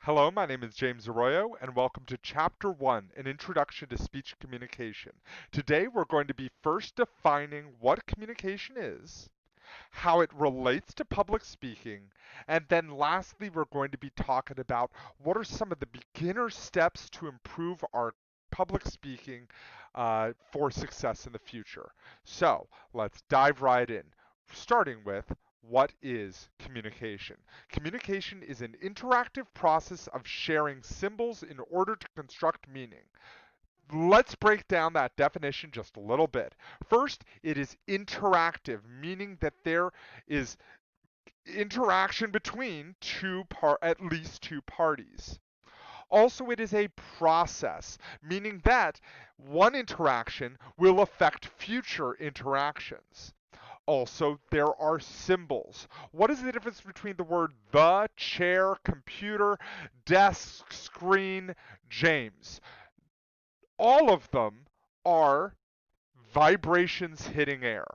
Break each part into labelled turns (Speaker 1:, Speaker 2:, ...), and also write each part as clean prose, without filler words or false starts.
Speaker 1: Hello, my name is James Arroyo, and welcome to Chapter 1, An Introduction to Speech Communication. Today we're going to be first defining what communication is, how it relates to public speaking, and then lastly we're going to be talking about what are some of the beginner steps to improve our public speaking for success in the future. So let's dive right in, starting with what is communication? Communication is an interactive process of sharing symbols in order to construct meaning. Let's break down that definition just a little bit. First, it is interactive, meaning that there is interaction between at least two parties. Also, it is a process, meaning that one interaction will affect future interactions. Also, there are symbols. What is the difference between the word the, chair, computer, desk, screen, James? All of them are vibrations hitting air.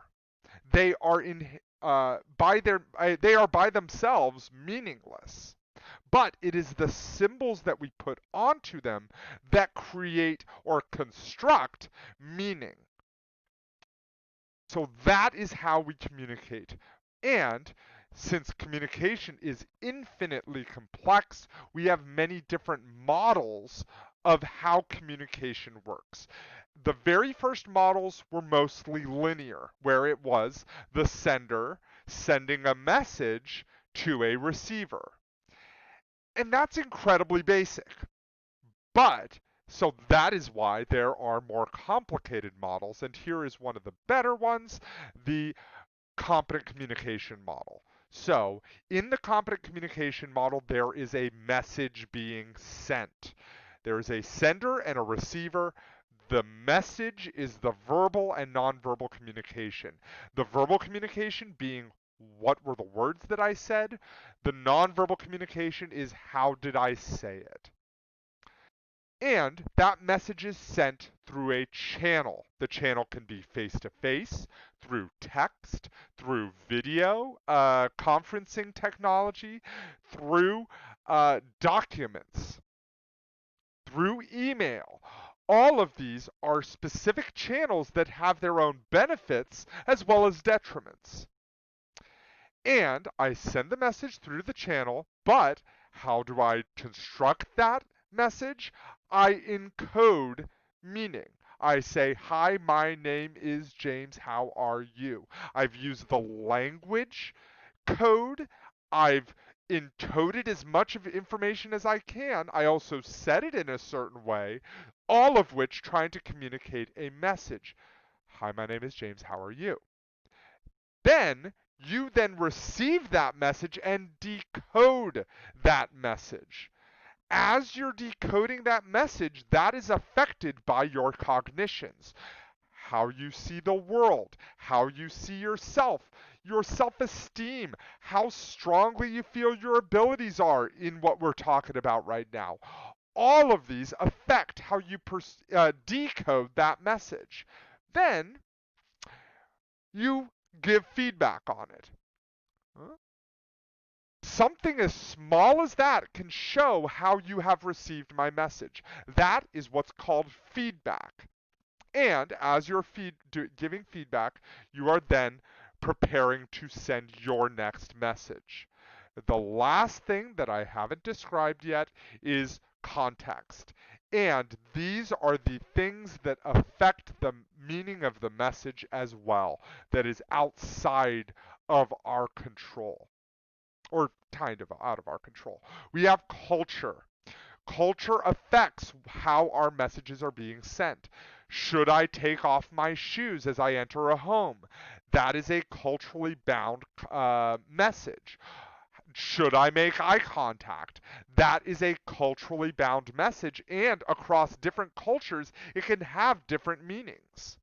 Speaker 1: They are they are by themselves meaningless. But it is the symbols that we put onto them that create or construct meaning. So that is how we communicate. And since communication is infinitely complex, we have many different models of how communication works. The very first models were mostly linear, where it was the sender sending a message to a receiver. And that's incredibly basic. But so that is why there are more complicated models, and here is one of the better ones, the competent communication model. So, in the competent communication model, there is a message being sent. There is a sender and a receiver. The message is the verbal and nonverbal communication. The verbal communication being what were the words that I said. The nonverbal communication is how did I say it. And that message is sent through a channel. The channel can be face to face, through text, through video, conferencing technology, through documents, through email. All of these are specific channels that have their own benefits as well as detriments. And I send the message through the channel, but how do I construct that message? I encode meaning. I say, hi, my name is James, how are you? I've used the language code. I've encoded as much of information as I can. I also said it in a certain way, all of which trying to communicate a message. Hi, my name is James, how are you? Then you then receive that message and decode that message. As you're decoding that message, that is affected by your cognitions. How you see the world, how you see yourself, your self esteem, how strongly you feel your abilities are in what we're talking about right now. All of these affect how you decode that message. Then you give feedback on it. Huh? Something as small as that can show how you have received my message. That is what's called feedback. And as you're giving feedback, you are then preparing to send your next message. The last thing that I haven't described yet is context. And these are the things that affect the meaning of the message as well, that is outside of our control, or kind of out of our control. We have culture. Culture affects how our messages are being sent. Should I take off my shoes as I enter a home? That is a culturally bound message. Should I make eye contact? That is a culturally bound message, and across different cultures, it can have different meanings.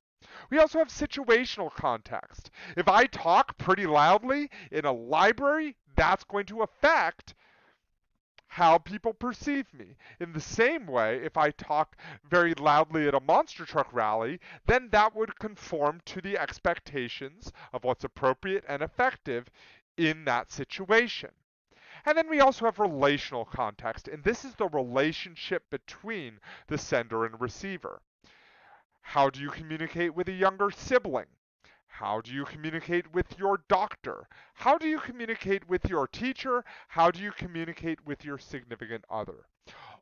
Speaker 1: We also have situational context. If I talk pretty loudly in a library, that's going to affect how people perceive me. In the same way, if I talk very loudly at a monster truck rally, then that would conform to the expectations of what's appropriate and effective in that situation. And then we also have relational context, and this is the relationship between the sender and receiver. How do you communicate with a younger sibling? How do you communicate with your doctor? How do you communicate with your teacher? How do you communicate with your significant other?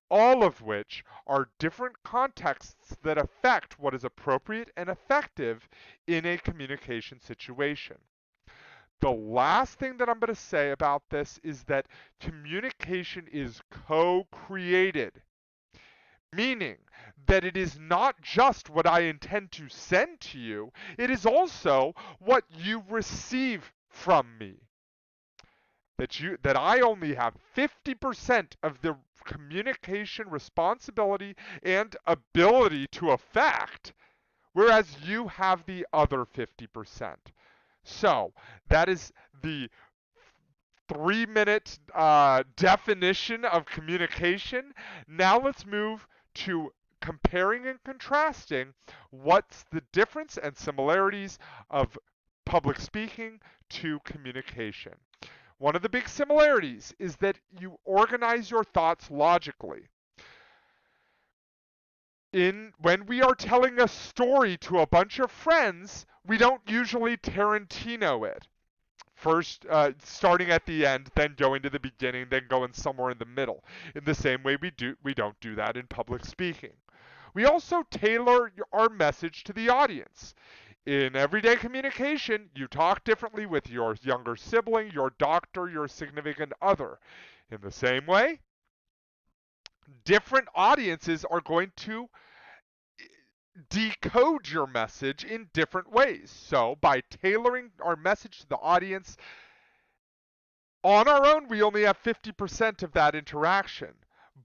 Speaker 1: All of which are different contexts that affect what is appropriate and effective in a communication situation. The last thing that I'm going to say about this is that communication is co-created, meaning that it is not just what I intend to send to you, it is also what you receive from me. That I only have 50% of the communication responsibility and ability to affect, whereas you have the other 50%. So that is the 3-minute definition of communication. Now let's move to comparing and contrasting what's the difference and similarities of public speaking to communication. One of the big similarities is that you organize your thoughts logically. When we are telling a story to a bunch of friends, we don't usually Tarantino it. First, starting at the end, then going to the beginning, then going somewhere in the middle. In the same way we don't do that in public speaking. We also tailor our message to the audience. In everyday communication, you talk differently with your younger sibling, your doctor, your significant other. In the same way, different audiences are going to decode your message in different ways. So, by tailoring our message to the audience, on our own, we only have 50% of that interaction.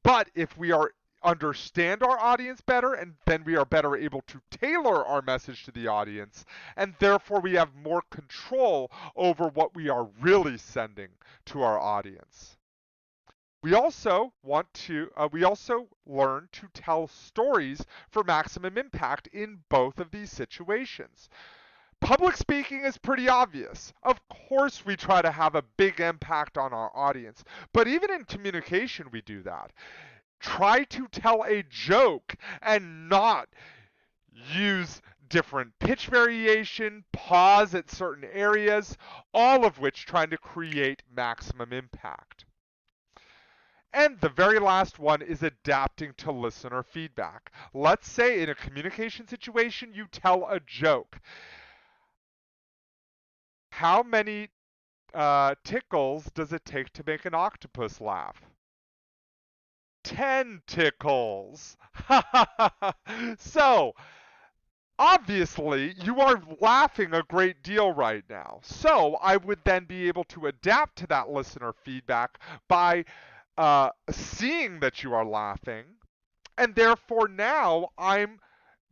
Speaker 1: But if we understand our audience better, and then we are better able to tailor our message to the audience, and therefore we have more control over what we are really sending to our audience. We also learn to tell stories for maximum impact in both of these situations. Public speaking is pretty obvious. Of course, we try to have a big impact on our audience, but even in communication, we do that. Try to tell a joke and not use different pitch variation, pause at certain areas, all of which trying to create maximum impact. And the very last one is adapting to listener feedback. Let's say in a communication situation you tell a joke. How many tickles does it take to make an octopus laugh? 10 tickles. So, obviously, you are laughing a great deal right now. So, I would then be able to adapt to that listener feedback by seeing that you are laughing, and therefore now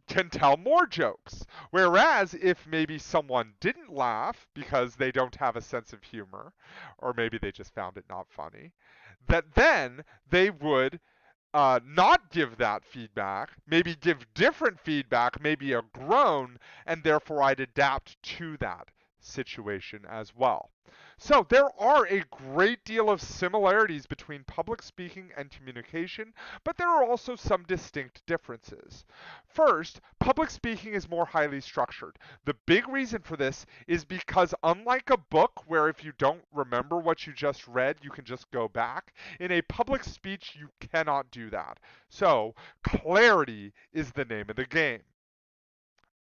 Speaker 1: can tell more jokes. Whereas if maybe someone didn't laugh because they don't have a sense of humor, or maybe they just found it not funny, that then they would not give that feedback, maybe give different feedback, maybe a groan, and therefore I'd adapt to that situation as well. So there are a great deal of similarities between public speaking and communication, but there are also some distinct differences. First, public speaking is more highly structured. The big reason for this is because unlike a book where if you don't remember what you just read, you can just go back, in a public speech you cannot do that. So clarity is the name of the game.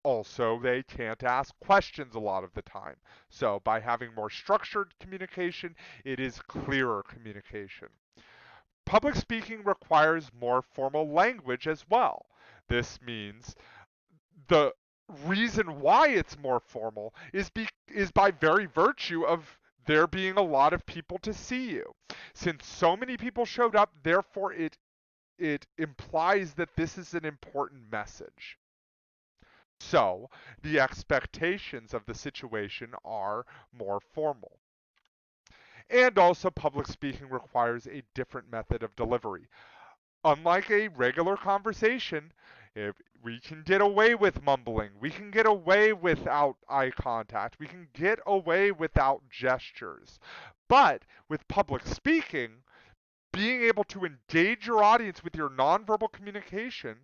Speaker 1: Also, they can't ask questions a lot of the time. So by having more structured communication, it is clearer communication. Public speaking requires more formal language as well. This means the reason why it's more formal is by very virtue of there being a lot of people to see you. Since so many people showed up, therefore it implies that this is an important message. So, the expectations of the situation are more formal. And also, public speaking requires a different method of delivery. Unlike a regular conversation, if we can get away with mumbling, we can get away without eye contact, we can get away without gestures. But with public speaking, being able to engage your audience with your nonverbal communication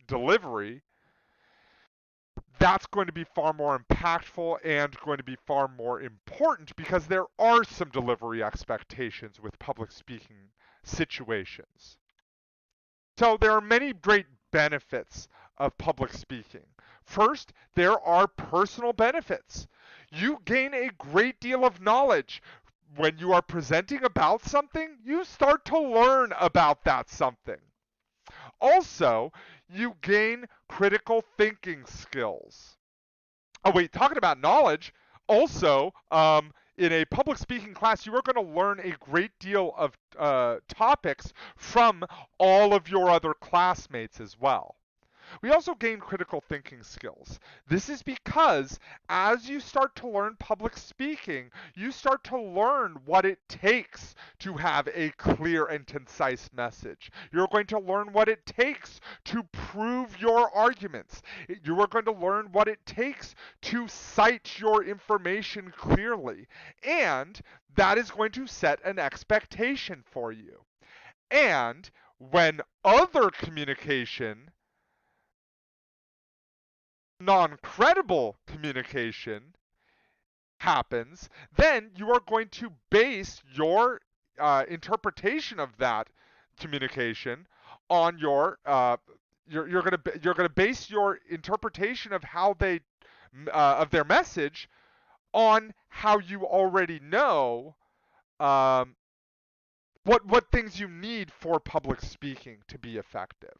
Speaker 1: delivery, that's going to be far more impactful and going to be far more important because there are some delivery expectations with public speaking situations. So there are many great benefits of public speaking. First, there are personal benefits. You gain a great deal of knowledge. When you are presenting about something, you start to learn about that something. Also, you gain critical thinking skills. Oh, wait, talking about knowledge, also, in a public speaking class, you are going to learn a great deal of topics from all of your other classmates as well. We also gain critical thinking skills. This is because as you start to learn public speaking, you start to learn what it takes to have a clear and concise message. You're going to learn what it takes to prove your arguments. You are going to learn what it takes to cite your information clearly. And that is going to set an expectation for you. And when other communication, non-credible communication happens, then you are going to base your interpretation of that communication on you're going to base your interpretation of how they of their message on how you already know um, what things you need for public speaking to be effective.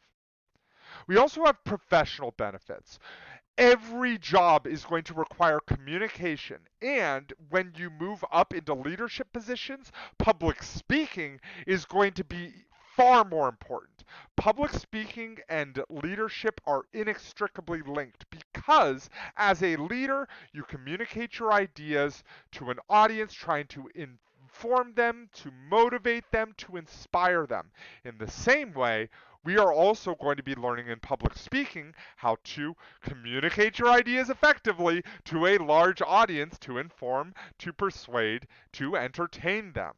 Speaker 1: We also have professional benefits. Every job is going to require communication, and when you move up into leadership positions, public speaking is going to be far more important. Public speaking and leadership are inextricably linked because as a leader, you communicate your ideas to an audience trying to inform them, to motivate them, to inspire them. In the same way, we are also going to be learning in public speaking how to communicate your ideas effectively to a large audience to inform, to persuade, to entertain them.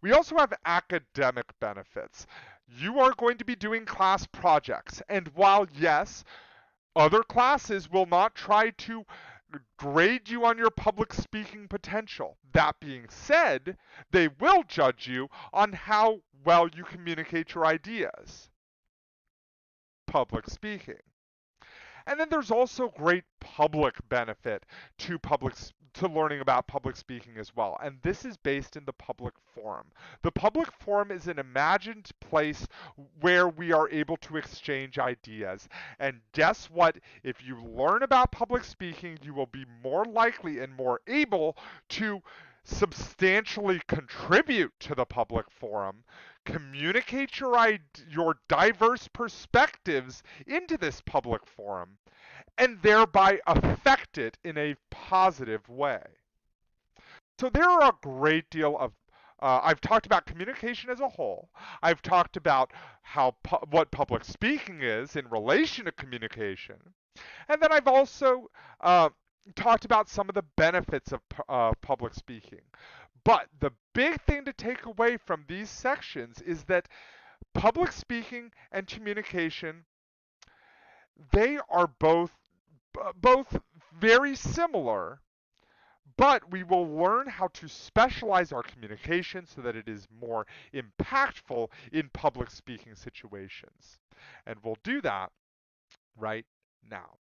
Speaker 1: We also have academic benefits. You are going to be doing class projects, and while yes, other classes will not try to grade you on your public speaking potential. That being said, they will judge you on how well you communicate your ideas. Public speaking. And then there's also great public benefit to learning about public speaking as well. And this is based in the public forum. The public forum is an imagined place where we are able to exchange ideas. And guess what? If you learn about public speaking, you will be more likely and more able to substantially contribute to the public forum, communicate your diverse perspectives into this public forum, and thereby affect it in a positive way. So there are a great deal of I've talked about communication as a whole. I've talked about what public speaking is in relation to communication. And then I've also talked about some of the benefits of public speaking. But the big thing to take away from these sections is that public speaking and communication, they are both very similar, but we will learn how to specialize our communication so that it is more impactful in public speaking situations. And we'll do that right now.